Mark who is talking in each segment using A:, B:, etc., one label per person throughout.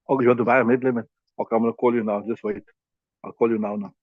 A: Oh, you want to buy a mid lemon? Okay, I'm gonna call you now. Just wait. I'll call you now. Now.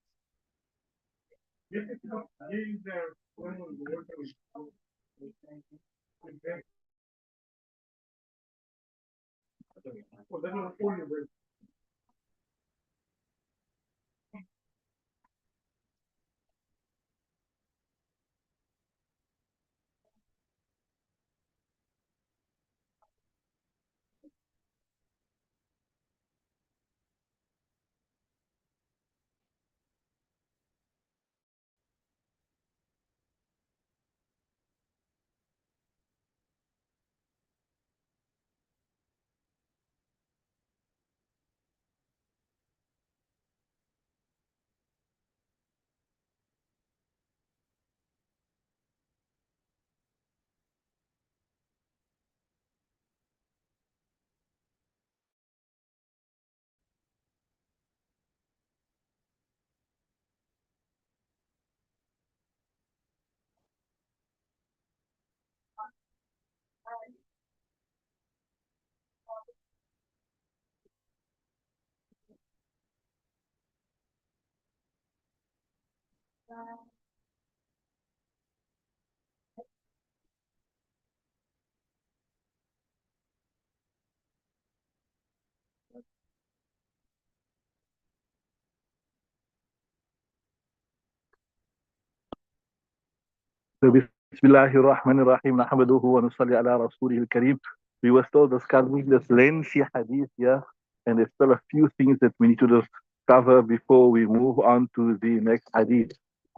A: So, Bismillahirrahmanirrahim. Nahmaduhu wa nusalli ala rasulihil kareem. We were still discussing this lengthy hadith here, and there's still a few things that we need to discover before we move on to the next hadith.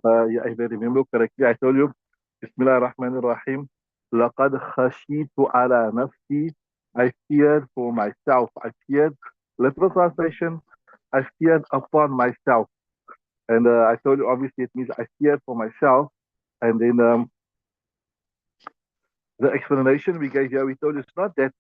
A: Yeah, if I remember correctly, I told you, Bismillahirrahmanirrahim. لقد خشيت على نفسي. I feared for myself. I feared, literal translation, I feared upon myself. And I told you, obviously, it means I feared for myself. And then the explanation we gave here, we told you it's not that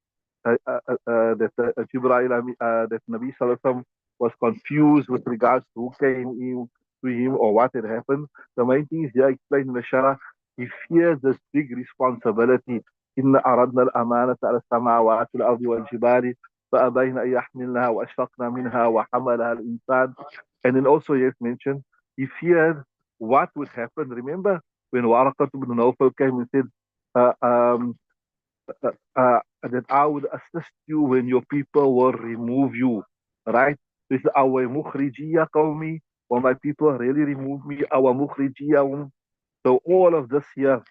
A: Jibreel, that Nabi Sallallahu Alaihi Wasallam was confused with regards to who came in to him or what had happened. The main thing is here explained in the Shara, he fears this big responsibility. إن أردنا الأمانة على السماوات والأرض والجبال فأبين أن يحملنها وأشفقنا منها وحملها الإنسان. And then also he has mentioned he feared what would happen. Remember when Waraqat ibn Nawfal came and said, uh, um, that I would assist you when your people will remove you, right? This is our mukhrijiya qawmi, when my people really remove me, our mukhrijiya. So all of this here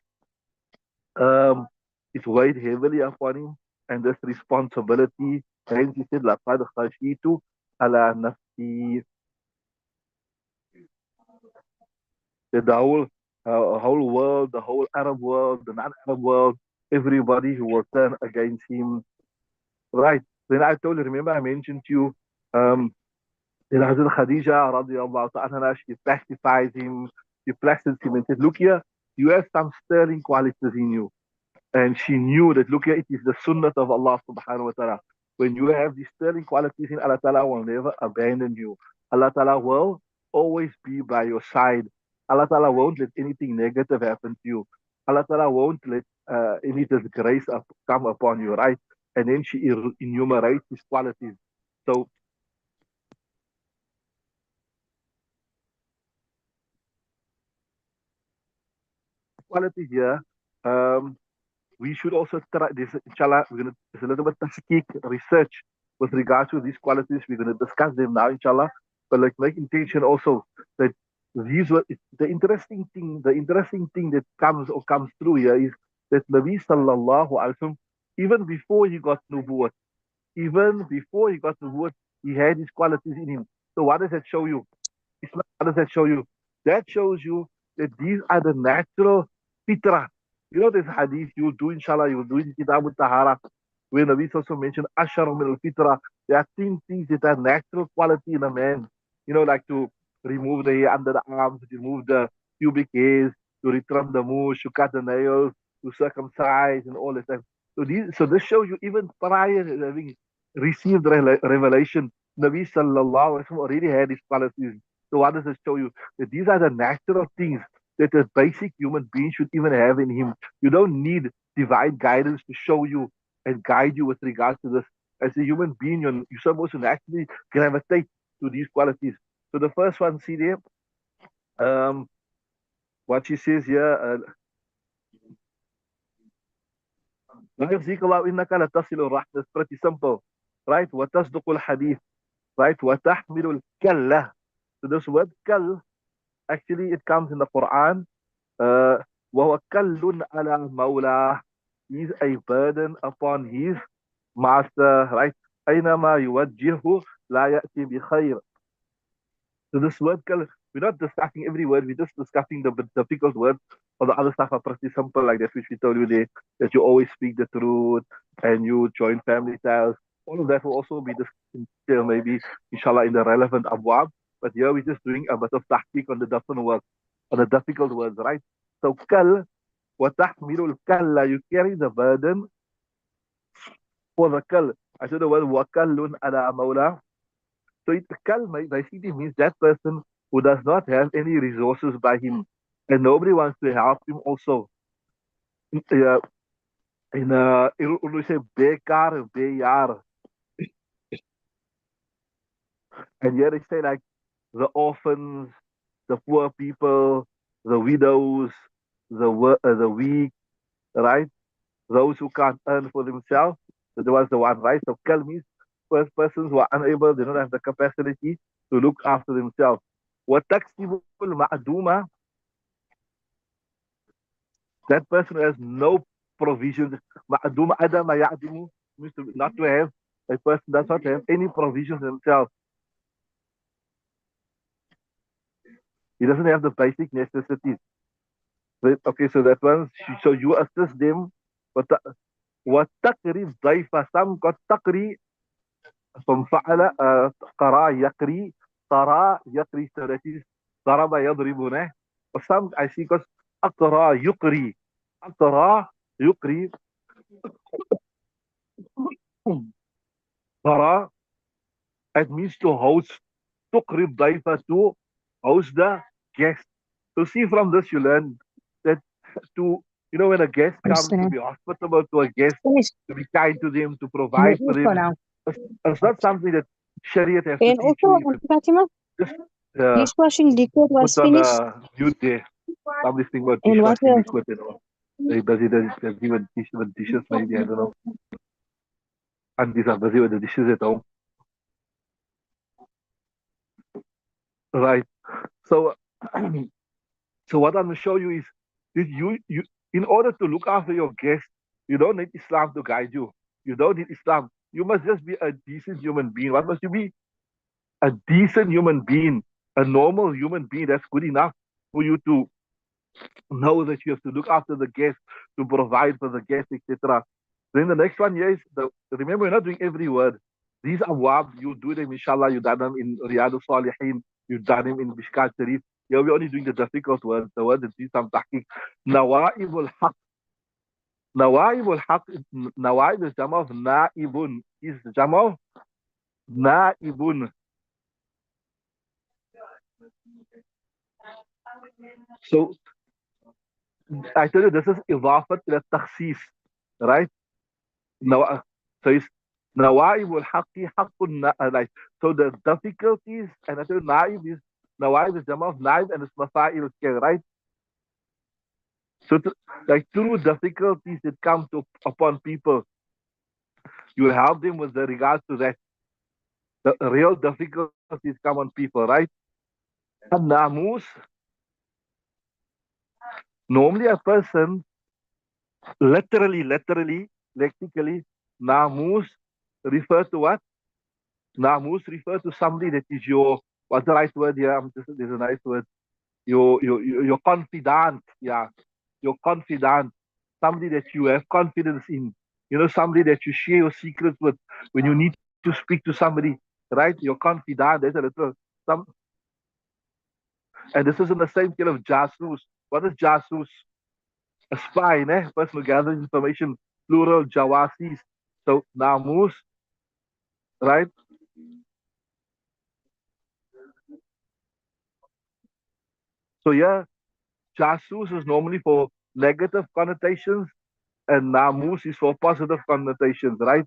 A: um, is weighed heavily upon him, and this responsibility. Hence he said, لَقَدْ خَشِيتُ عَلَى نَفْسِي. That the whole world, the whole Arab world, the non-Arab world, everybody who will turn against him. Right. Then I told you, remember I mentioned to you, that Hazrat Khadija radiallahu ta'ala, she pacified him, she placid him and said, look here, you have some sterling qualities in you. And she knew that, look here, it is the sunnah of Allah subhanahu wa ta'ala. When you have these sterling qualities in Allah ta'ala will never abandon you. Allah ta'ala will always be by your side. Allah ta'ala won't let anything negative happen to you. Allah ta'ala won't let any disgrace come upon you, right? And then she enumerates these qualities. So quality here, um, we should also try this. Inshallah, we're gonna there's a little bit of research with regards to these qualities. We're gonna discuss them now, inshallah. But like make intention also that these were the interesting thing. The interesting thing that comes through here is that Nabi sallallahu alaihi wasallam, even before he got nubuwwat, even before he got nubuwwat, he had these qualities in him. So what does that show you? Islam, what does that show you? That shows you that these are the natural fitra. You know this hadith you'll do inshallah, you'll do in Kitab al-Tahara, where Nabi also mentioned Ashar min al-fitra. There are 10 things that are natural quality in a man. You know, like to remove the hair under the arms, to remove the pubic hairs, to retrim the mousse, to cut the nails, to circumcise and all that stuff. So this shows you even prior to having received revelation, Nabi sallallahu alaihi wasallam already had his qualities. So what does it show you? That these are the natural things that a basic human being should even have in him. You don't need divine guidance to show you and guide you with regards to this. as a human being, you're supposed to naturally gravitate to these qualities. So the first one, see there, um, what she says here, it's pretty simple, right? وتصدق الحديث, right? وتحمل الكلة. So this word kal, actually it comes in the Quran. وهو كل على مولاه. He's a burden upon his master, right? أينما يوجهه لا يأتي بخير. So this word, we're not discussing every word, we're just discussing the difficult words. Or the other stuff are pretty simple, like that which we told you there, that you always speak the truth and you join family ties. All of that will also be discussed maybe, inshallah, in the relevant abwab. But here we're just doing a bit of tahqiq on the different words, on the difficult words, right? So, wa tahmilul kalla, you carry the burden for the kal. I said the word wa kallun ala mawla. So it basically means that person who does not have any resources by him and nobody wants to help him also. Uh, we say bekar, beyar. And here they say like the orphans, the poor people, the widows, the weak, right? Those who can't earn for themselves. That was the one, right? So kal means first persons who are unable, they don't have the capacity to look after themselves. وتكسب المعدومة, that person who has no provisions. معدومة عدم يعدم means not to have. A person does not have any provisions himself. He doesn't have the basic necessities. Okay, so that one, so you assist them. But وتقري ضيف, some got تقري from فعل, قرا يقري, طرا يقري, so that is ضرب يضربونه. Or some I see got أقرا يقري, أقرا يقري, طرا, it means to host, تقرب ضيفة, to host the guest. So see, from this you learn that to, when a guest comes, to be hospitable to a guest, to be kind to them, to provide for them. It's not something that Shariat has to
B: And
A: teach
B: also,
A: you.
B: Fatima,
A: Just uh,
B: dishwashing liquid was
A: put on
B: finished.
A: mute there. I'm listening about
B: And what
A: dishwashing
B: else?
A: liquid and all. They're busy with dishes, maybe, I don't know. And these are busy with the dishes at home. Right. So, so what I'm going to show you is that you, in order to look after your guests, you don't need Islam to guide you. You don't need Islam. You must just be a decent human being. What must you be? A decent human being, a normal human being. That's good enough for you to know that you have to look after the guests, to provide for the guests, etc. Then the next one here is, remember, we're not doing every word. These are wabs, you do them, inshallah, you done them in Riyadh Salihin, you done them in Mishkaat Shareef. Here we're only doing the difficult words, the word that needs some tahqiq. Nawa'ibul haq. Nawa'ibul haq, nawa'ib is jama of na'ibun. Is jama of na'ibun. So I tell you, this is idafat ila takhsis, right? No, so it's nawaib al haqqi haqqun like, so the difficulties, and I tell you, nawaib is jama of naib and it's masail care, right? So like through difficulties that come upon people, you help them with the regards to that. The real difficulties come on people, right? And namus, normally a person, literally, lexically, namus refer to what? Namus refer to somebody that is your, what's the right word here? There's a nice word. Your confidant, yeah. Your confidant. Somebody that you have confidence in. Somebody that you share your secrets with when you need to speak to somebody, right? Your confidant. There's a little some, and this is in the same kind of jasus. What is jasus? A spy, ne? Person who gathers information, plural jawasis. So namus, right? So yeah, jasus is normally for negative connotations, and namus is for positive connotations, right?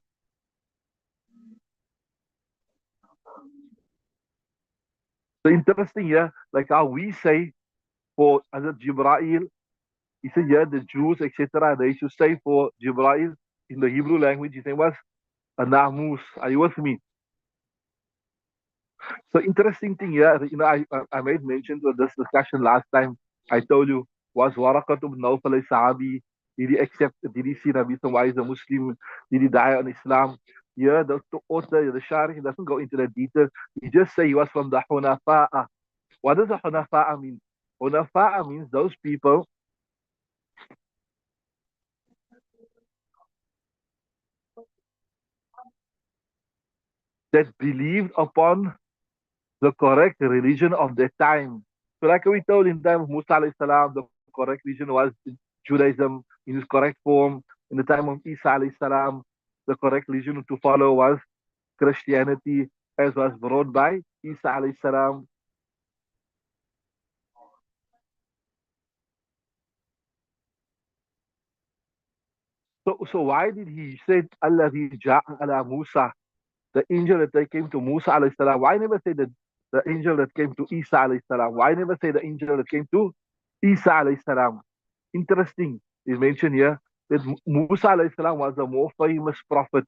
A: So interesting, yeah, like how we say for Hazrat Jibra'il, he said, yeah, the Jews, etc., they should say for Jibra'il in the Hebrew language, his name was a Namus. Are you with me? So interesting thing here, you know, I made mention to this discussion last time. I told you, was Waraqat ibn Nawfal a Sahabi? Did he accept, did he see Nabi Sallallahu why is a Muslim? Did he die on Islam? Yeah, the author, the Sharif, doesn't go into the detail. He just say he was from the Hunafa'a. What does the Hunafa'a mean? Hunafa'a means those people that believed upon the correct religion of their time. So like we told in the time of Musa alayhi salam, the correct religion was Judaism in its correct form. In the time of Isa alayhi salam, the correct religion to follow was Christianity, as was brought by Isa alayhi salam. So why did he say Alladhi ja'a ala Musa, the angel that came to Musa alayhi salam? Why never say that the angel that came to Isa alayhi salam? Why never say the angel that came to Isa alayhi salam? Interesting is mentioned here that Musa alayhi salam was a more famous prophet.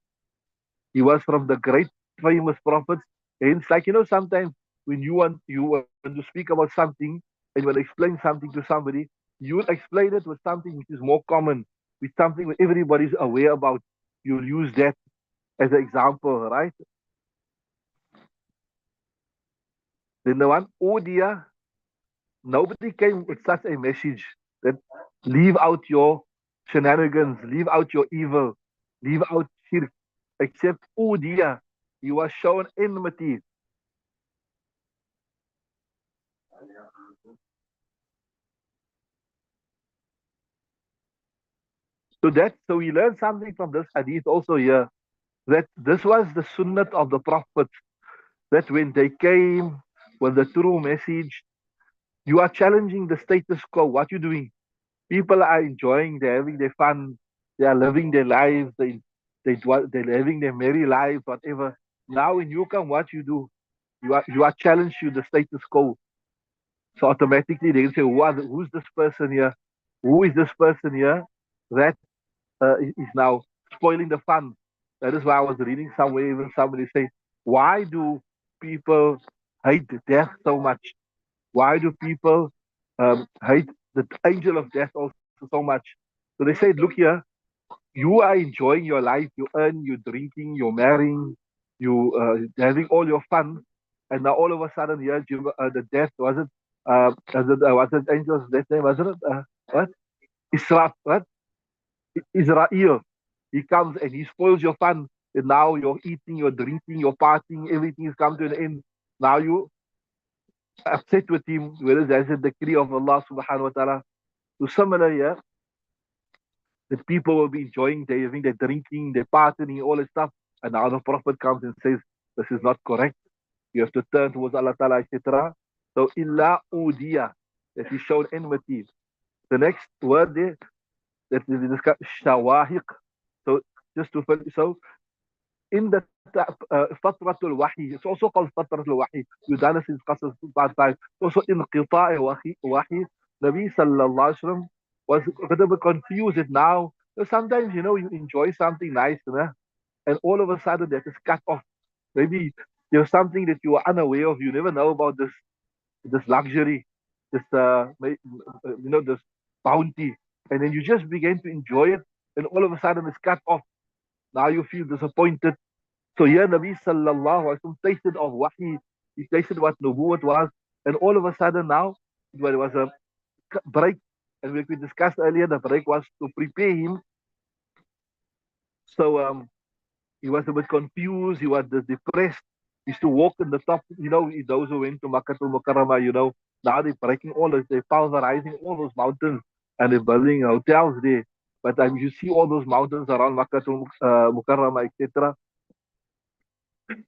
A: He was from the great famous prophets. And it's like, you know, sometimes when you want to speak about something and you want to explain something to somebody, you'll explain it with something which is more common, with something that everybody's aware about. You'll use that as an example, right? Then the one, oh dear, nobody came with such a message that leave out your shenanigans, leave out your evil, leave out shirk, except, oh dear, you are shown enmity. So we learn something from this hadith also here, that this was the sunnah of the prophets, that when they came with the true message, you are challenging the status quo. What you doing? People are enjoying, they're having their fun, they are living their lives, they're having their merry lives, whatever. Now when you come, what you do? You are challenged to the status quo. So automatically they can say, who's this person here? Who is this person here that is now spoiling the fun? That is why I was reading somewhere, even somebody say, why do people hate death so much? Why do people hate the angel of death also so much? So they said, look here, you are enjoying your life, you earn, you're drinking, you're marrying, you having all your fun, and now all of a sudden, here, the death was it angel's death name? Was it what? Israf, what? Israel. He comes and he spoils your fun. And now you're eating, you're drinking, you're partying, everything has come to an end. Now you upset with him, whereas there's a decree of Allah subhanahu wa ta'ala. So similar here, that people will be enjoying, they having their drinking, their partying, all that stuff. And now the Prophet comes and says, this is not correct. You have to turn towards Allah Ta'ala, etc. So illa udiya, that he showed enmity. The next word there that we discuss, shawahiq. So just to finish, so in the fatratul wahi, it's also called fatratul wahi. We've done it since Qasas part time. Also in qita'i wahi, Nabi sallallahu alaihi wasallam was a bit confused now. So sometimes, you know, you enjoy something nice, you know, and all of a sudden that is cut off. Maybe there's something that you are unaware of. You never know about this luxury, this this bounty, and then you just begin to enjoy it, and all of a sudden it's cut off. Now you feel disappointed. So here Nabi sallallahu alaihi wasallam tasted of wahi, he tasted what nubuwwat was, and all of a sudden now it was a break, and like we discussed earlier, the break was to prepare him. So he was a bit confused, he was depressed. He used to walk in the top, you know, those who went to Makkah to Mukarramah, you know, now they're breaking all those, they're pulverizing all those mountains and they're building hotels there. But you see all those mountains around Makkah to Mukarramah, etc.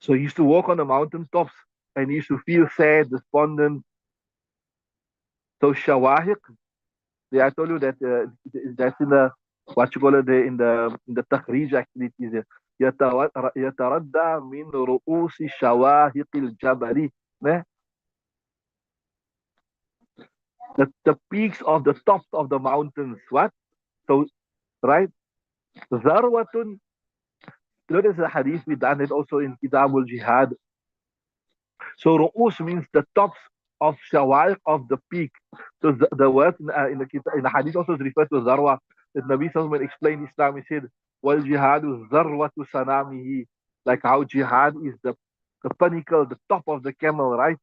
A: So he used to walk on the mountain tops and he used to feel sad, despondent. So shawahiq, yeah, I told you that that's in the what you call it there in the takhrij activities there. يتردى من رؤوس شواهق الجبل. the peaks of the tops of the mountains. What? So, right? Zarwatun, notice the hadith, we done it also in Kitabul Jihad. So ru'us means the tops of shawaiq of the peak. So the word in the hadith also is referred to zarwa. That Nabi Sallallahu Alaihi Wasallam explained Islam. He said, "Wal jihadu zarwatu sanamihi," like how jihad is the pinnacle, the top of the camel, right?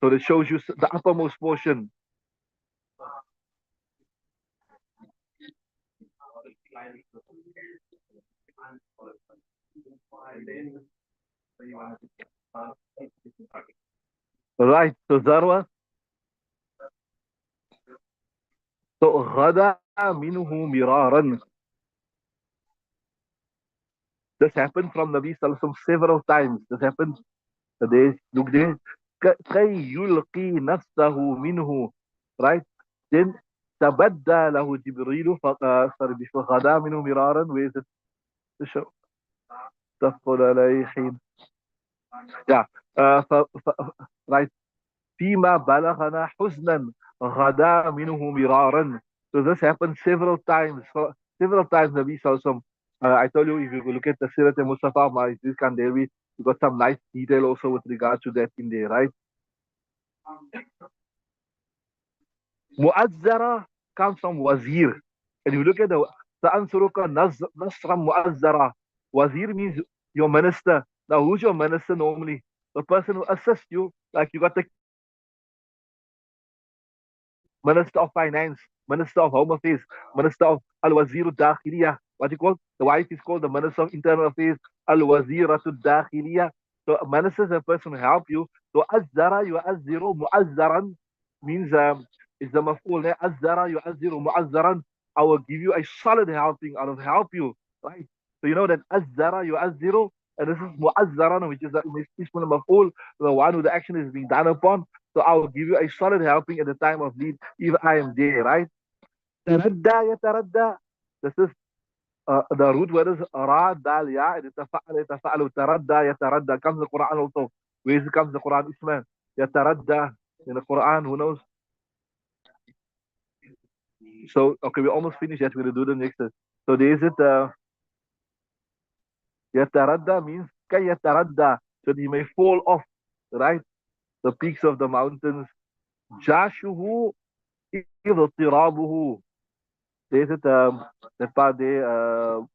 A: So that shows you the uppermost portion. Right. So zarwa. So ghada minhu miraran. This happened from Nabi Sallallahu Alaihi Wasallam several times. This happened. They look there. كي يلقي نفسه منه, right? Then تبدى له جبريل فغدا منه مرارا. Where is it? تدخل عليه حين. Yeah. Right. فيما بلغنا حزنا غدا منه مرارا. So this happened several times. Several times Nabi Sallallahu. I told you, if you look at the Sirat Mustafa, this can there be, you got some nice detail also with regard to that in there, right? Mu'azzara comes from wazir. And if you look at the Sa'ansuruka Nasram Mu'azzara, wazir means your minister. Now, who's your minister normally? The person who assists you, like you got the Minister of Finance, Minister of Home Affairs, Minister of Al Wazir Dakhiliya. What you call? The wife is called the Minister of Internal Affairs, Al Waziratu Dakhiliya. So a minister is a person who help you. So Azzara yu'azziru mu'azzaran means is the maf'ul. Azzara yu'azziru mu'azzaran. I will give you a solid helping. I will help you. Right? So you know that Azzara yu'azziru, and this is mu'azzaran, which is the ismul maf'ul, the one who the action is being done upon. So I will give you a solid helping at the time of need if I am there, right? Taradda yataradda. This is the root word is ra dal ya. Yatafa'al yatafa'alu taradda yataradda. Comes the Quran also. Where comes the Quran? Ismail. Yataradda in the Quran. Who knows? So okay, we almost finished. Yes, we're gonna do the next. So there is it. Yataradda means kay yataradda, so that he may fall off, right? The peaks of the mountains. Jashuhu اضطرابه. There's it, that part there.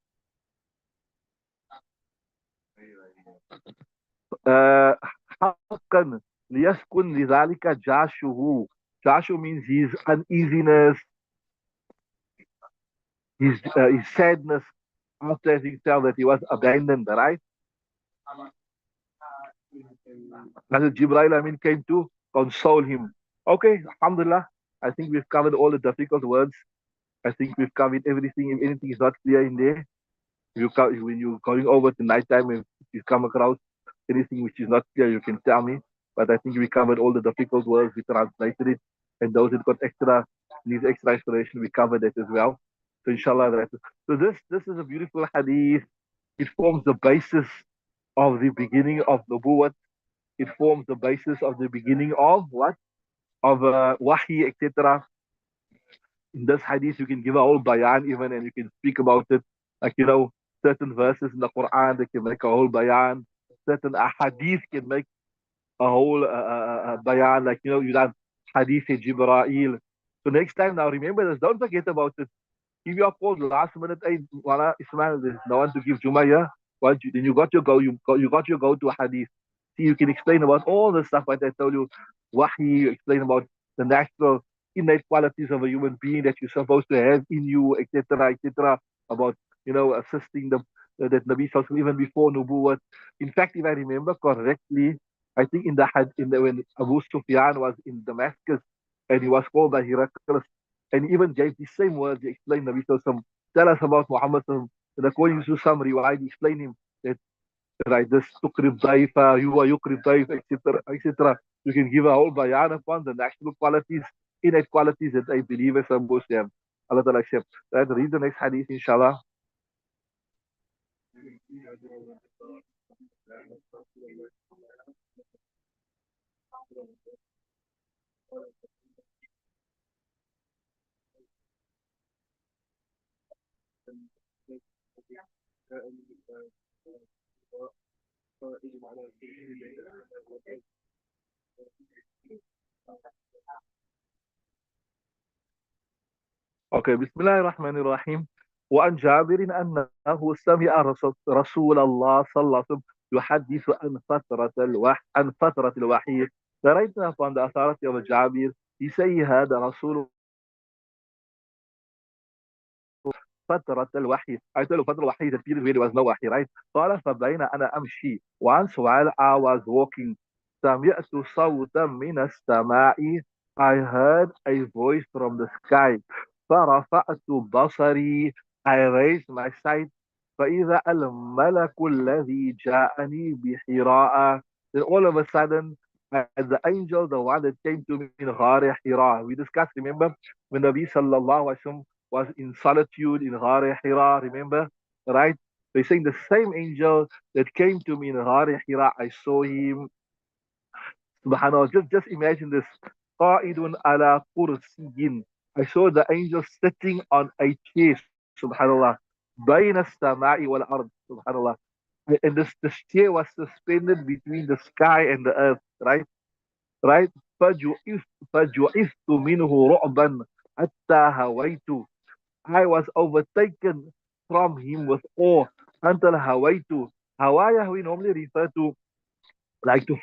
A: حقا ليسكن لذلك جاشه. Jashu means his uneasiness, his sadness after having felt that he was abandoned, right? As Jibril Amin came to console him. Okay, Alhamdulillah. I think we've covered all the difficult words. I think we've covered everything. If anything is not clear in there, when you're going over to nighttime, if you come across anything which is not clear, you can tell me. But I think we covered all the difficult words. We translated it, and those that got extra needs extra explanation, we covered that as well. So inshallah, so this is a beautiful hadith. It forms the basis of the beginning of nubuwwat. It forms the basis of the beginning of what? Of wahi, etc. In this hadith, you can give a whole bayan even, and you can speak about it. Like, certain verses in the Quran, they can make a whole bayan. Certain hadith can make a whole bayan. Like, you done hadith Jibreel. So next time, now remember this, don't forget about it. If you are called last minute, hey, Wala Ismail, there's no one to give Jumaya, then you got your go, you got your go to hadith. See, you can explain about all the stuff like I told you, wahi, you explain about the natural innate qualities of a human being that you're supposed to have in you, etc., etc., about, assisting them, that Nabi Sallallahu even before Nubuwwat. In fact, if I remember correctly, I think when Abu Sufyan was in Damascus and he was called by Heraclius, and he even gave the same words. He explained Nabi Sallallahu, tell us about Muhammad Sallallahu, and according to some riwayat, he explained him that, right, this tukrib daifa, you are yukrib daif, etc., etc. You can give a whole bayan upon the national qualities, innate qualities that I believe is supposed to have. Allah Ta'ala accept. Right, read the next hadith, inshallah. Okay, Bismillahirrahmanirrahim. وعن جابر أنه سمع رسول الله صلى الله عليه وسلم يحدث عن فترة الوحي. Narrated upon the authority of Jabir, he say he had Rasul فترة الوحي. I told you فترة الوحي, the period where there was no wahi, right? قال فبين أنا أمشي. Once while I was walking, سمعت صوتا من السماء. I heard a voice from the sky. فرفعت بصري. I raised my sight. فإذا الملك الذي جاءني بحراء. Then all of a sudden, the angel, the one that came to me in Ghar Hira. We discussed, remember, when Nabi sallallahu alaihi wasallam was in solitude in Ghar Hira, remember? Right? They're saying the same angel that came to me in Ghar Hira, I saw him. Subhanallah, just imagine this. Qa'idun ala kursiyin. I saw the angel sitting on a chair, subhanallah. Bayna samai wal ard, subhanallah. And this chair was suspended between the sky and the earth, right? Right? فجُعِفْتُ مِنْهُ رُعْبًا حتى هويت. I was overtaken from him with awe until hawaitu. Hawaya we normally refer to like to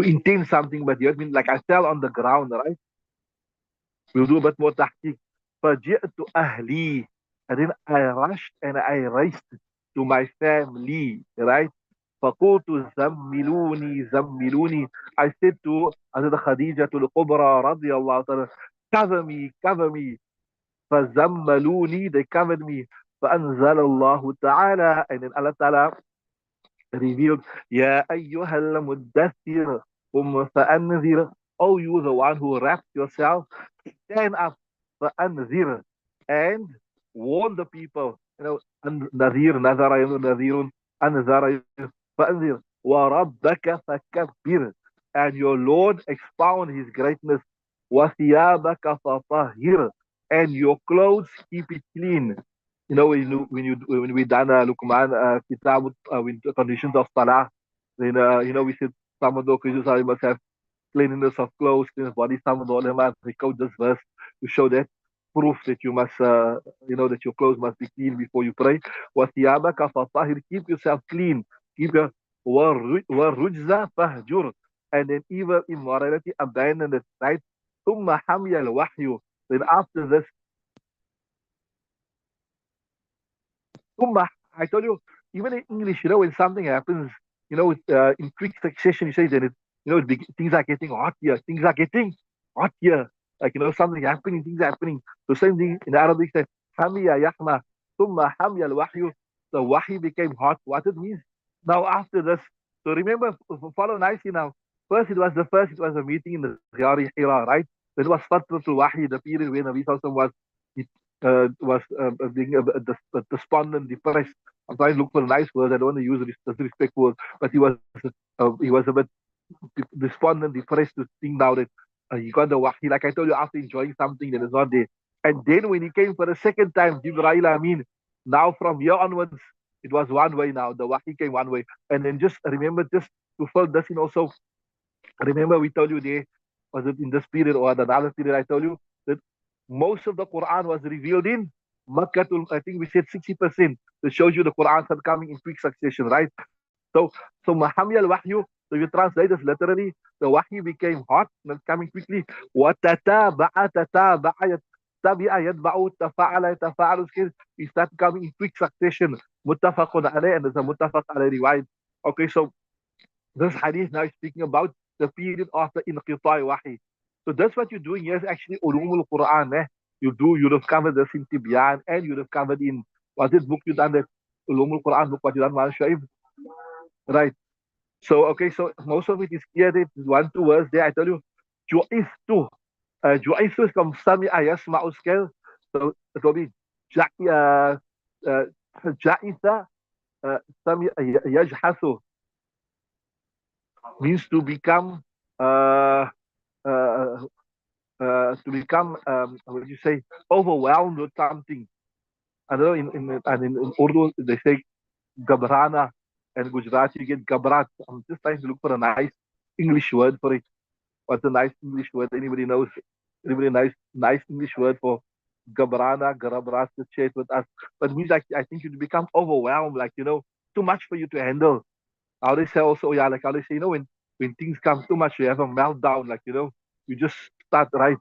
A: intend something, but you mean like I fell on the ground, right? We'll do a bit more tahqiq. فجئت أهلي. And then I rushed and I raced to my family, right? فقلت زملوني زملوني. I said to Hazrat Khadija to the Kubra radiallahu ta'ala, cover me, cover me. فزملوني, they covered me. فأنزل الله تعالى, and then Allah Ta'ala revealed, يا أيها المدثر قم فأنذر. Oh, you the one who wrapped yourself, stand up فأنذر and warn the people. You know, نذير نذر نذير أنذر فأنذر وربك فكبر, and your Lord expound his greatness. وثيابك فطهر, and your clothes keep it clean. You know, when we done Luqman Kitab with the conditions of Salah, then you know we said some of the occasions you must have cleanliness of clothes, cleanliness of body. Some of the ulama they quote this verse to show that proof that you must you know that your clothes must be clean before you pray. وَثِيَابَكَ فَطَهِرْ, keep yourself clean. Keep your وَالرُّجْزَ فَهْجُرْ, and then evil immorality abandon it, right? ثُمَّ حَمِيَ الْوَحْيُ, then after this Ummah, I told you, even in English, you know, when something happens, you know, in quick succession, you say that it, you know, things are getting hot here, things are getting hot here. Like, you know, something happening, things are happening. The same thing in Arabic, says, Hamiya Yahma, Thumma Hamiya al-Wahyu, the Wahi became hot. What it means? Now, after this, so remember, follow nicely now. First, it was a meeting in the Ghari Hira, right? Then it was Fatratul Wahi, the period when Nabi Sallallahu was was being despondent, depressed. I'm trying to look for a nice word. I don't want to use disrespectful words, but he was a bit despondent, depressed to think now that he got the wahi. Like I told you, after enjoying something that is not there. And then when he came for the second time, Jibreel Amin, now from here onwards, it was one way now. The wahi came one way. And then just remember, just to fill this in also, remember we told you there, was it in this period or another period I told you, that most of the Quran was revealed in Makkah. I think we said 60%. That shows you the Quran started coming in quick succession, right? So Mahami al-Wahyu, so you translate this literally, the Wahyu became hot and coming quickly. وَتَتَابَعَ تَتَابَعَ تَبِعَ يَتْبَعُ تَفَعَلَ يَتَفَعَلُ. It started coming in quick succession. Muttafaqun alayh, and there's a muttafaq alayh riwayat. Okay, so this hadith now is speaking about the period after inqita'i wahi. So that's what you're doing here is actually ulumul Quran. You'd have covered this in Tibyan, and you'd have covered in, was it book you done, that ulumul Quran book, what you done, Man Shareef? Right. So, okay, so most of it is clear. That one, two words there. I tell you, ju'iftu. Ju'iftu is from sami'a yasma'u scale. So it will be uh, ja'itha, sami'a yajhathu, means to become uh, uh, what do you say, overwhelmed with something. I don't know, in Urdu they say Gabrana, and Gujarati you get Gabrat. I'm just trying to look for a nice English word for it. What's a nice English word? Anybody knows? Anybody nice English word for Gabrana, Garabras to chat with us? But means like I think you become overwhelmed, like too much for you to handle. How they say also, yeah, like how they say, when things come too much, you have a meltdown, like you just start right.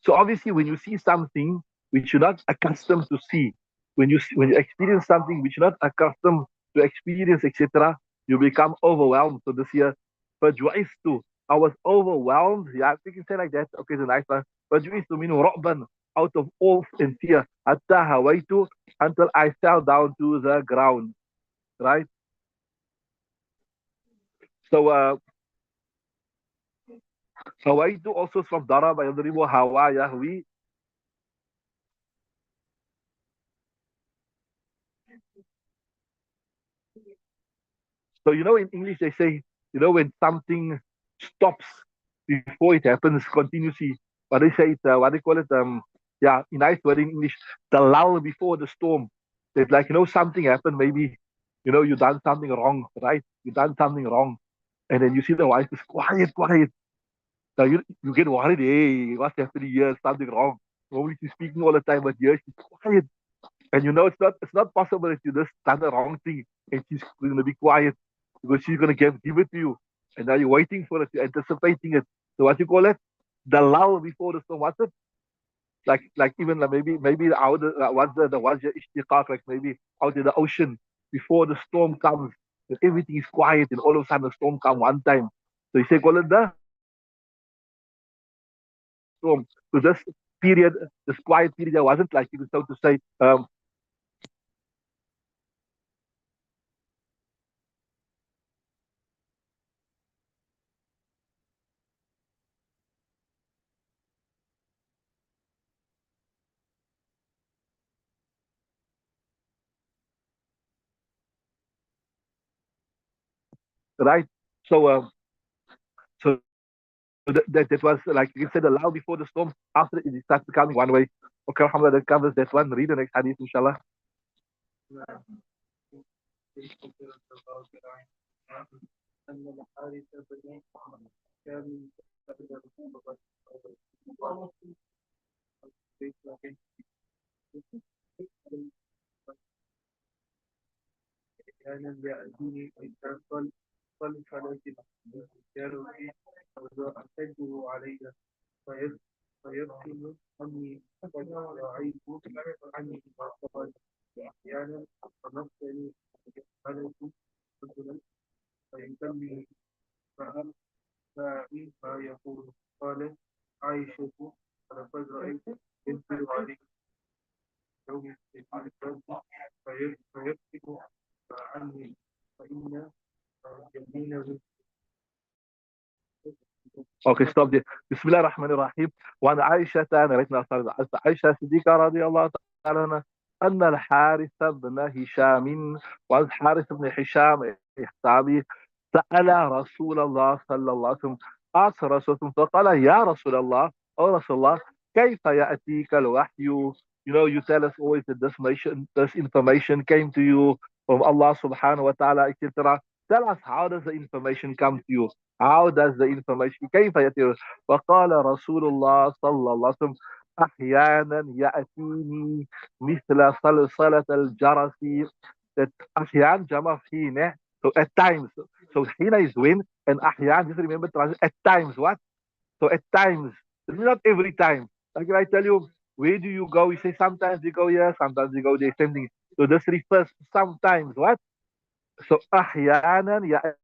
A: So obviously, when you see something which you're not accustomed to see, when you experience something which you're not accustomed to experience, etc., you become overwhelmed. So this year, but too, I was overwhelmed. Yeah, if you can say like that. Okay, it's a nice one. But to mean رعبا, out of awe and fear. حتى هويت, until I fell down to the ground. Right. So هويت also is from ضرب يضرب هوا يهوي. So in English they say, when something stops before it happens continuously. What they say it, what they call it, yeah, in nice word in English, the lull before the storm. It's like something happened, maybe you done something wrong, right? You done something wrong, and then you see the wife is quiet, quiet. Now you get worried. Hey, what's happening here? Something wrong. Normally she's speaking all the time, but here she's quiet. And it's not possible that you just done the wrong thing and she's gonna be quiet because she's gonna give it to you. And now you're waiting for it, you're anticipating it. So what you call it? The lull before the storm. What's it? Like even like maybe out what's the ishtiqaq, like maybe out in the ocean before the storm comes and everything is quiet and all of a sudden the storm comes one time. So you say call it the storm. So this period, this quiet period, there wasn't like you could so to say right. So so that was like you said, allow before the storm. After it starts becoming one way. Okay, Alhamdulillah, that covers that one. Read the next hadith, inshallah. Okay, stop there. Bismillah ar-Rahman ar-Rahim. وعن عائشة narrating عائشة صديقة رضي الله تعالى عنها أن الحارث بن هشام والحارث بن هشام صحابي سأل رسول الله صلى الله عليه وسلم asked رسول الله فقال يا رسول الله أو رسول الله كيف يأتيك الوحي you tell us always that this information came to you from Allah subhanahu wa ta'ala etc. Tell us, how does the information come to you? How does the information كيف يأتي فقال رسول الله صلى الله عليه وسلم أحيانا يأتيني مثل صلصلة الجرس. that أحيان جمع حين. So at times. So حين is when, and أحيان, just remember at times. What? So at times. It's not every time. Like if I tell you, where do you go? You say sometimes you go here, sometimes you go there. Same thing. So this refers to sometimes. What? So أحيانا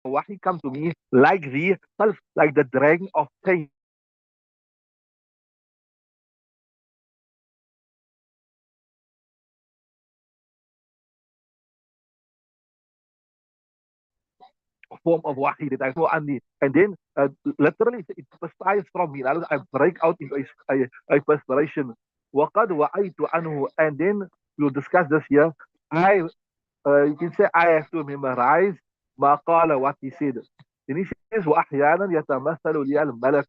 A: wahi come to me like like the dragging of chains, form of wahi that I know Andy. And then literally it perspires from me. I break out into a perspiration. وقد وعيت عنه. And then we'll discuss this here. You can say I have to memorize ما قال, what he said. Then he says وأحيانا يتمثل لي الملك.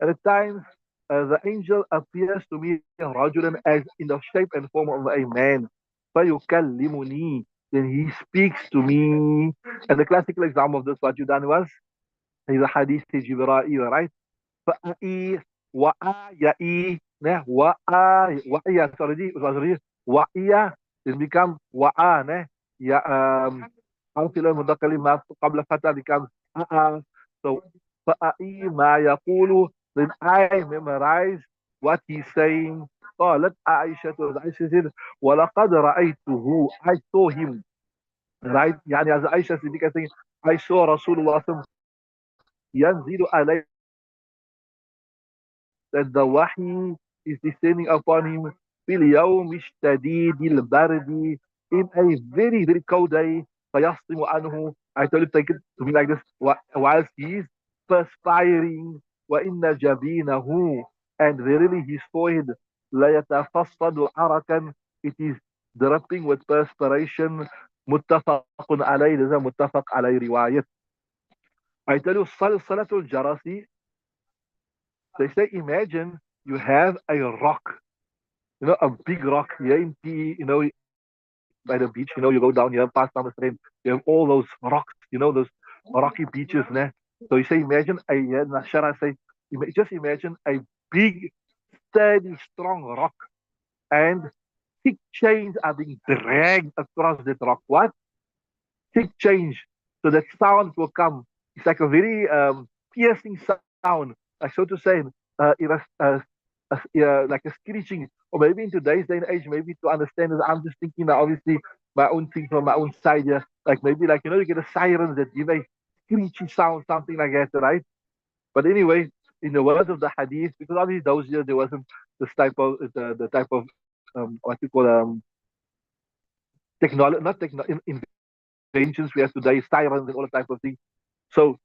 A: And at times the angel appears to me rajulan as in the shape and form of a man. فَيُكَلِّمُنِي. Then he speaks to me. And the classical example of this, what you done was, is a hadith to Jibreel, right? فَأَإِي وَآيَإِي. وَآيَ, it was already وَإِيَ. It become وَآ. Ya, حرف المتكلم ما قبل فتح becomes so فأي ما يقول, then I memorize what he's saying. قالت عائشة, عائشة said ولقد رأيته, I saw him, right? يعني as Aisha Siddiqa saying, I saw Rasulullah ينزل عليه, that the wahi is descending upon him في اليوم الشديد البرد, in a very very cold day. فيصدم عنه, I told you take it to me like this, whilst he is perspiring. وإن جبينه, and verily his forehead لا يتفصد عرقا, it is dripping with perspiration. متفق عليه, there's a متفق عليه رواية. I tell you صلاة الجرس, they say imagine you have a rock, a big rock here in P, by the beach, you go down here past Amsterdam, you have all those rocks, those rocky beaches, né? So you say, imagine Nashara say, just imagine a big, steady, strong rock, and thick chains are being dragged across that rock. What? Thick chains. So that sound will come. It's like a very piercing sound, like so to say, like a screeching, or maybe in today's day and age, maybe to understand it, I'm just thinking now, obviously, my own thing from my own side here, like maybe like, you get a sirens that give a screechy sound, something like that, right? But anyway, in the words of the hadith, because obviously those years there wasn't this type of the type of what you call technology, not inventions we have today, sirens and all that type of thing. So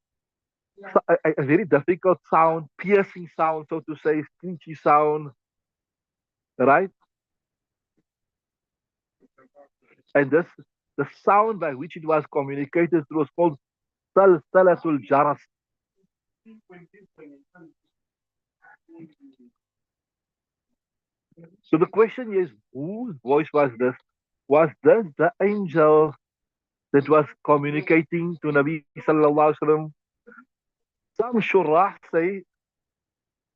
A: a very difficult sound, piercing sound, so to say, screechy sound, right? And the sound by which it was communicated through was called salsalatul jaras. So the question is, whose voice was this? Was this the angel that was communicating to Nabi sallallahu alaihi wasallam? Some shurrah say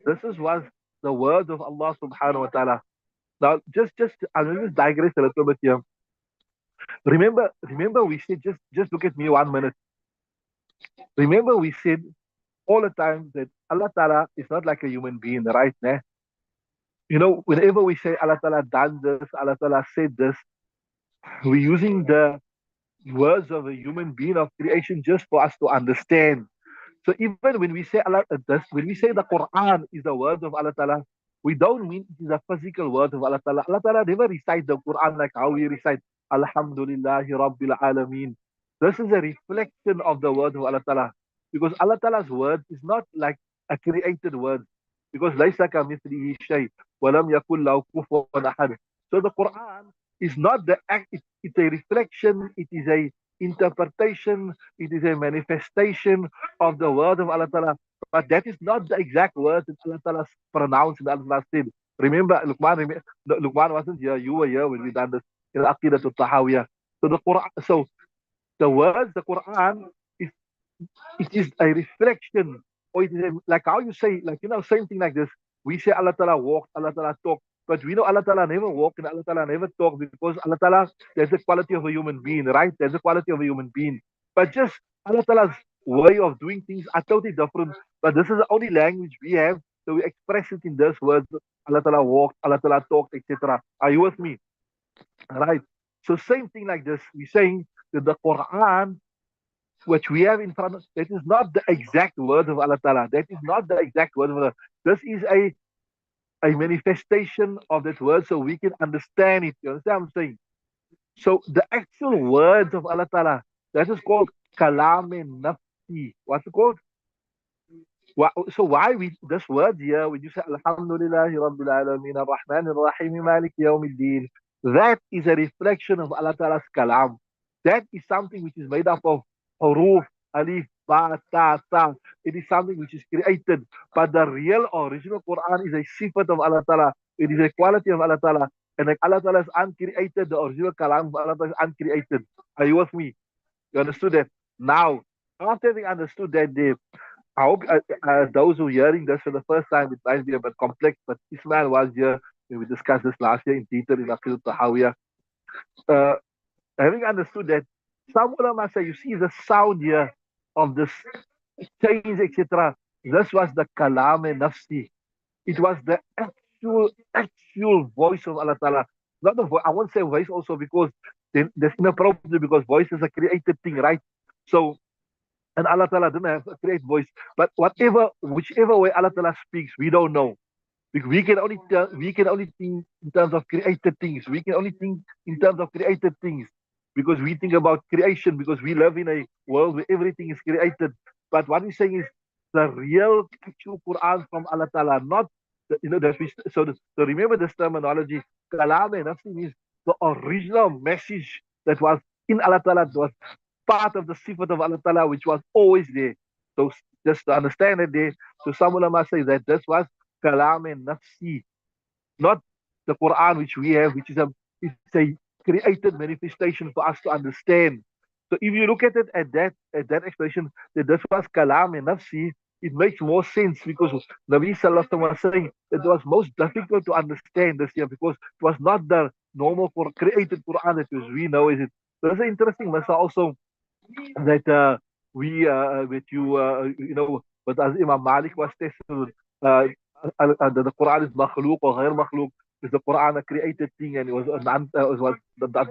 A: this was the words of Allah subhanahu wa ta'ala. Now, just I'm going to digress a little bit here. Remember, we said, just look at me 1 minute. Remember, we said all the time that Allah Ta'ala is not like a human being, right? Nah? Whenever we say Allah Ta'ala done this, Allah Ta'ala said this, we're using the words of a human being of creation just for us to understand. So even when we say when we say the Quran is the words of Allah Ta'ala, we don't mean it is a physical word of Allah Ta'ala. Allah Ta'ala never recites the Quran like how we recite Alhamdulillahi Rabbil Alameen. This is a reflection of the word of Allah Ta'ala. Because Allah Ta'ala's word is not like a created word. Because لَيْسَ كَمِثْلِهِ شَيْءٍ وَلَمْ يَكُنْ لَهُ كُفُوًا أَحَدٌ. So the Quran is not the act, it's a reflection, it is a interpretation, it is a manifestation of the word of Allah Ta'ala. But that is not the exact word that Allah Ta'ala pronounced and Allah Ta'ala said. Remember, Luqman wasn't here, you were here when we done this in Aqidah al-Tahawiyah. So the words, the Quran, is it is a reflection, or it is like how you say, like, same thing like this. We say Allah Ta'ala walked, Allah Ta'ala talked, but we know Allah Ta'ala never walked and Allah Ta'ala never talked because Allah Ta'ala, there's the quality of a human being, right? There's the quality of a human being. But just Allah Ta'ala's way of doing things are totally different. But this is the only language we have, so we express it in this words. Allah Ta'ala walked, Allah Ta'ala talked, etc. Are you with me? Right. So same thing like this. We're saying that the Quran, which we have in front of us, that is not the exact word of Allah Ta'ala. That is not the exact word of Allah. This is a manifestation of that word so we can understand it. You understand what I'm saying? So the actual words of Allah Ta'ala, that is called kalam nafsi. What's it called? So why this word here, when you say Alhamdulillah Rabbil Alameen Ar-Rahman Ar-Rahim Malik Yawmiddin, that is a reflection of Allah Ta'ala's kalam. That is something which is made up of huruf, alif, ba, ta, ta. It is something which is created. But the real original Quran is a sifat of Allah Ta'ala. It is a quality of Allah Ta'ala. And like Allah Ta'ala is uncreated, the original Kalam of Allah Ta'ala is uncreated. Are you with me? You understood that? Now, after having understood that, I hope those who are hearing this for the first time, it might be a bit complex, but Ismail was here when we discussed this last year in detail in Aqil Tahawiyah. Uh, Having understood that, some ulama say, you see the sound here of this change, etc. This was the kalam nafsi. It was the actual voice of Allah Ta'ala. Not the voice, I won't say voice also because there's inappropriate because voice is a created thing, right? So, and Allah Ta'ala didn't have a create voice. But whichever way Allah Ta'ala speaks, we don't know. We can only think in terms of created things. We can only think in terms of created things because we think about creation because we live in a world where everything is created. But what he's saying is the real actual Quran from Allah Ta'ala, not that we so remember this terminology. Kalam and nafsi means the original message that was in Allah Ta'ala, that was part of the sifat of Allah Ta'ala, which was always there. So just to understand it there, so some ulama say that this was kalam and nafsi, not the Quran which we have, which is it's a created manifestation for us to understand. So if you look at it at that expression, that this was kalam and nafsi, it makes more sense because Nabi Sallallahu Alaihi Wasallam was saying that it was most difficult to understand this here because it was not the normal created Quran that we know is it. So that's an interesting masa also that with you but as Imam Malik was tested the Quran is makhluk or غير makhluk. Is the Quran a created thing and it was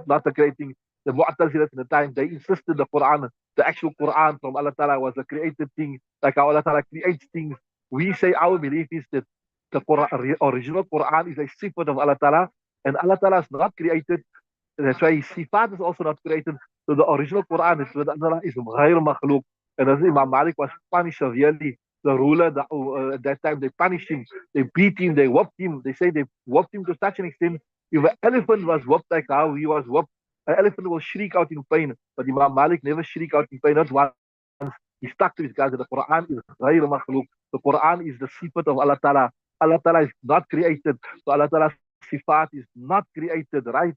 A: not a creating. The Mu'tazilah at the time, they insisted the Quran, the actual Quran from Allah Ta'ala was a created thing, like how Allah Ta'ala creates things. We say our belief is that the Quran, original Quran is a sifat of Allah Ta'ala, and Allah Ta'ala is not created. That's why his sifat is also not created. So the original Quran is with Allah is غير makhluk. And as Imam Malik was punished severely, the ruler at that time they punished him, they beat him, they whooped him. They say they whooped him to such an extent. If an elephant was whooped like how he was whooped, an elephant will shriek out in pain. But Imam Malik never shriek out in pain, not once. He stuck to his guys. The Quran is غير makhluk. The Quran is the sifat of Allah Ta'ala. Allah Ta'ala is not created. So Allah Ta'ala's sifat is not created, right?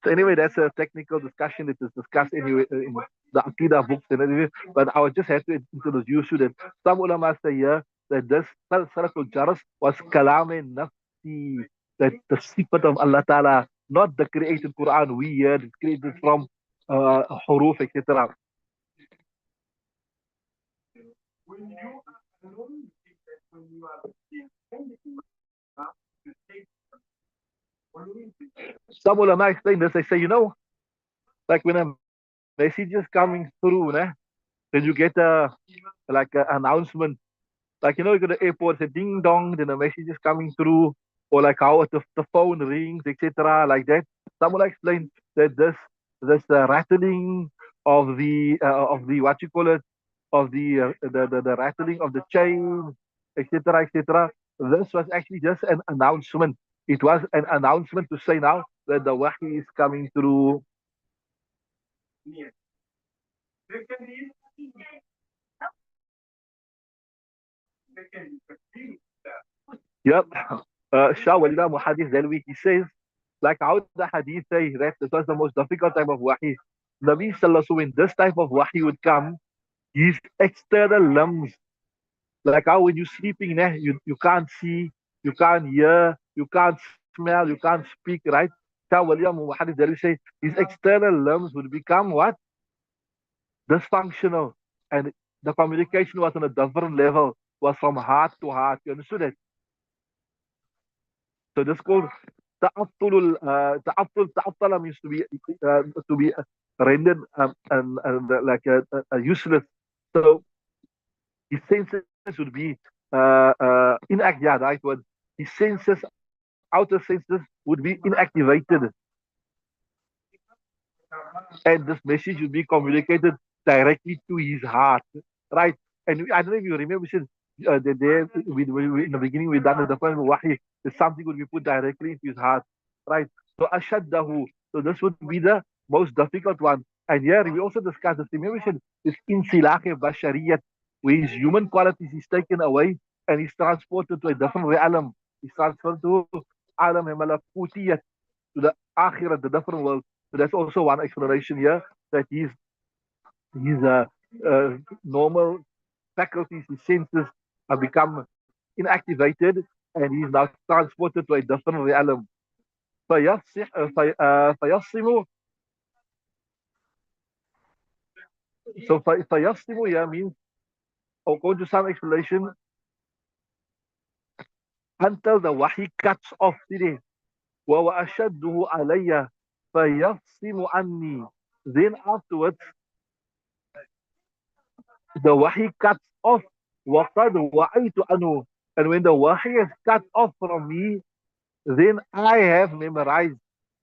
A: So anyway, that's a technical discussion that is discussed anyway in the Aqidah books and anyway. But I would just have to introduce you that some ulama say here that this Salatul Jaras was kalam nafsi, that the sifat of Allah Ta'ala, not the created Quran we hear, it's created from huruf, etc. Some ulama explain this. They say, like when a message is coming through, then you get like an announcement. Like, you go to the airport, say ding dong, then a message is coming through, or like how the phone rings, etc. Like that. Someone explained that this rattling of the what you call it, of the rattling of the chain, etc. etc. This was actually just an announcement. It was an announcement to say now that the wahi is coming through. Yep. Shah Walida Muhadith Dalwi, he says, like how the hadith say that it was the most difficult type of wahi. Nabi Sallallahu Alaihi Wasallam, when this type of wahi would come, his external limbs, like how when you're sleeping, you can't see, you can't hear, you can't smell, you can't speak, right? Shah Walida Muhadith Dalwi say his external limbs would become what? Dysfunctional. And the communication was on a different level, was from heart to heart. You understood that? So this called ta'attala means to be rendered like useless. So his senses would be inact. Yeah, right word. His senses, outer senses, would be inactivated, and this message would be communicated directly to his heart, right? And I don't know if you remember, we said in the beginning we done the point of wahi, that something would be put directly into his heart, right? So ashaddahu. So this would be the most difficult one. And here we also discussed this. Remember, we said this insilakh bashariyat, where his human qualities is taken away and he's transported to a different realm. He's transferred to alam malakutiyat, to the akhirat, the different world. So that's also one explanation here, that his normal faculties, his senses have become inactivated, and he's now transported to a different realm. فيصم So فيصم here means, according to some explanation, until the wahi cuts off today. وهو أشده علي فيصم عني. Then afterwards, the wahi cuts off. وقد وعيت عنه. And when the wahi is cut off from me, then I have memorized.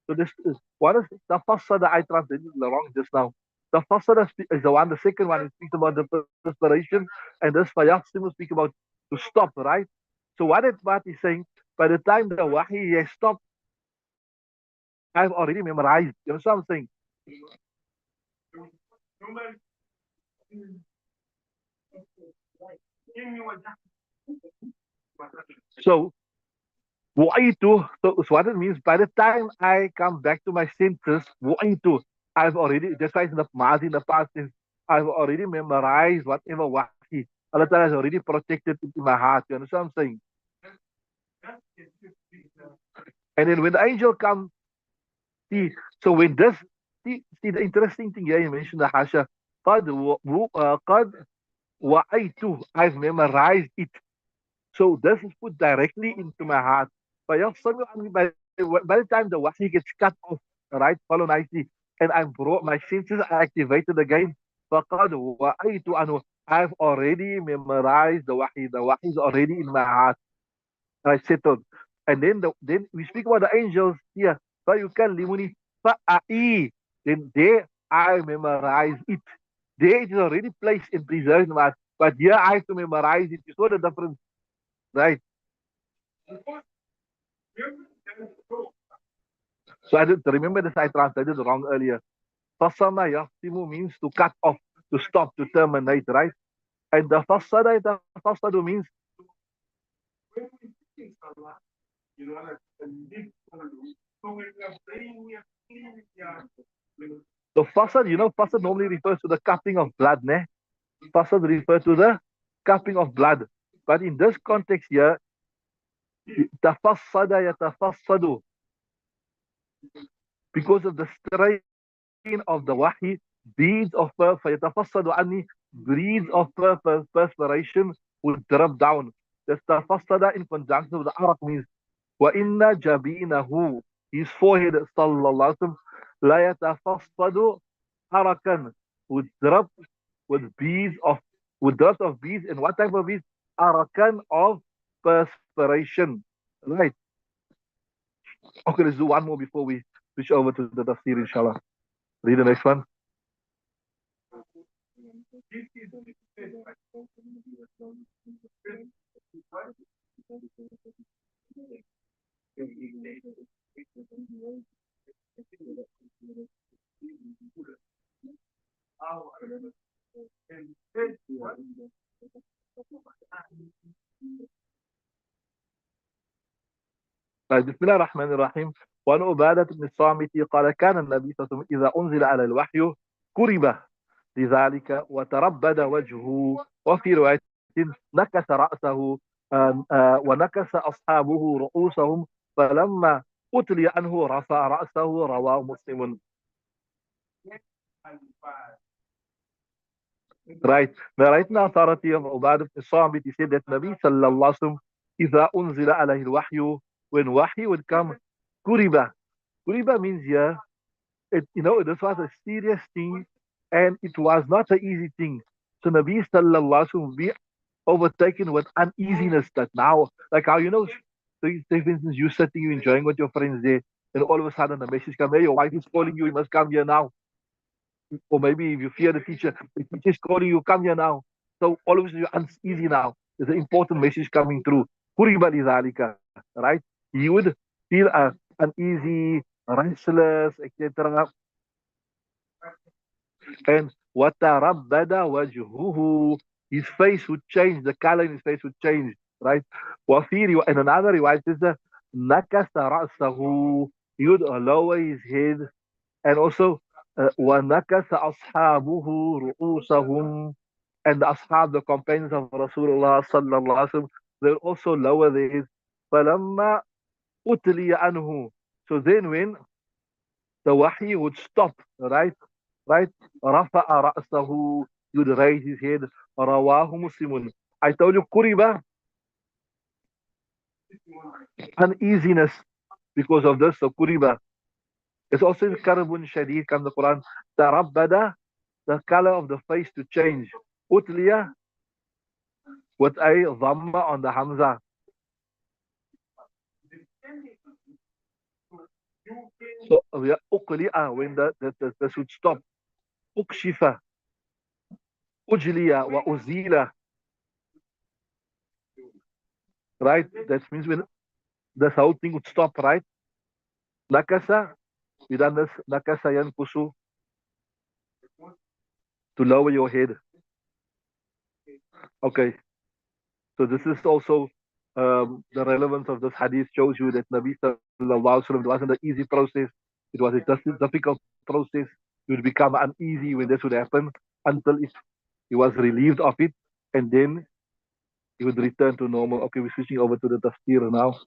A: So this is what is the fasada I translated wrong just now. The fasada is the one, the second one, it speaks about the perspiration, and this fayaqsim will speak about to stop, right? So what that part is saying, by the time the wahi has stopped, I've already memorized. You know what I'm saying? So so what it means, by the time I come back to my senses, I've already, that's why it's in the Mazi, in the past tense, I've already memorized whatever wahi. Allah Ta'ala has already protected it in my heart. You understand what I'm saying? And then when the angel comes, see, so when this, see the interesting thing here, you mentioned the Hasha, قد وعيت, I've memorized it. So this is put directly into my heart. By the time the wahi gets cut off, right, follow nicely, and I'm brought, my senses are activated again. فَقَدْ وَعَيْتُ أَنْهُ, I've already memorized the wahi. The wahi is already in my heart. I settled. And then we speak about the angels here. فَيُكَلِّمُنِي فَأَعِي. Then there I memorize it. There it is already placed and preserved in my heart. But here I have to memorize it. You saw the difference, right? So I did remember this, I translated wrong earlier. Fasama yaftimu means to cut off, to stop, to terminate, right? And the fasadu means the fasad, fasad normally refers to the cutting of blood, ne? Fasad refers to the cutting of blood. But in this context here, tafassada yatafassadu, because of the strain of the wahi, beads of فيتفصد عني, beads of perspiration would drop down. The tafassada in conjunction with the arak means وَإِنَّ جَبِينَهُ, his forehead, sallallahu alaihi wasallam, لا يتفصد arakan, would drop with beads of, with drops of beads. And what type of beads? Arakan, of perspiration. Right. Okay, let's do one more before we switch over to the tafsir, inshallah. Read the next one. بسم الله الرحمن الرحيم. وعن عبادة بن الصامت قال كان النبي صلى الله عليه وسلم إذا أنزل على الوحي كرب لذلك وتربد وجهه. وفي رواية نكس رأسه، ونكس أصحابه رؤوسهم، فلما أتلي عنه رفع رأسه. رواه مسلم. Right. Narrating the authority of Ubadah ibn Samit, he said that Nabi sallallahu alaihi wasallam, إذا أنزل عليه الوحي, when wahi would come, kuriba. Kuriba means here, this was a serious thing, and it was not an easy thing. So Nabi sallallahu alaihi wasallam would be overtaken with uneasiness, that now, like how, say for instance, you sitting, you enjoying with your friends there, and all of a sudden the message comes, hey, your wife is calling you, you must come here now. Or maybe if you fear the teacher is calling you, come here now. So all of a sudden you're uneasy now. There's an important message coming through. Kuriba lidhalika, right? You would feel uneasy, restless, etc. And وَتَرَبَّدَ وَجْهُهُ, his face would change, the color in his face would change, right? In another riwayat it says نَكَسَ رَأْسَهُ, he would lower his head, and also وَنَكَسَ أَصْحَابُهُ رُؤُوسَهُم, and the ashab, the companions of Rasulullah sallallahu alaihi wasallam, they would also lower their heads. فَلَمَّا أُتْلِيَ anhu, so then when the wahi would stop, right? Right? رَفَعَ رَأْسَهُ, he would raise his head. رواه مسلم. I told you kuriba, uneasiness because of this, so kuriba. It's also in Karbun Shadid, come the Quran. Tarabbada, the color of the face to change. Utliya, with a dhamma on the Hamza. So, uqli'a, when the should stop. Ukshifa, ujliya, wa uzila. Right? That means when this whole thing would stop, right? Nakasa, we done this. Nakasa yankusu, to lower your head. Okay. So this is also the relevance of this hadith shows you that Nabi Sallallahu Alaihi Wasallam, it wasn't an easy process. It was a difficult process. You would become uneasy when this would happen until he was relieved of it, and then he would return to normal. Okay, we're switching over to the tafsir now.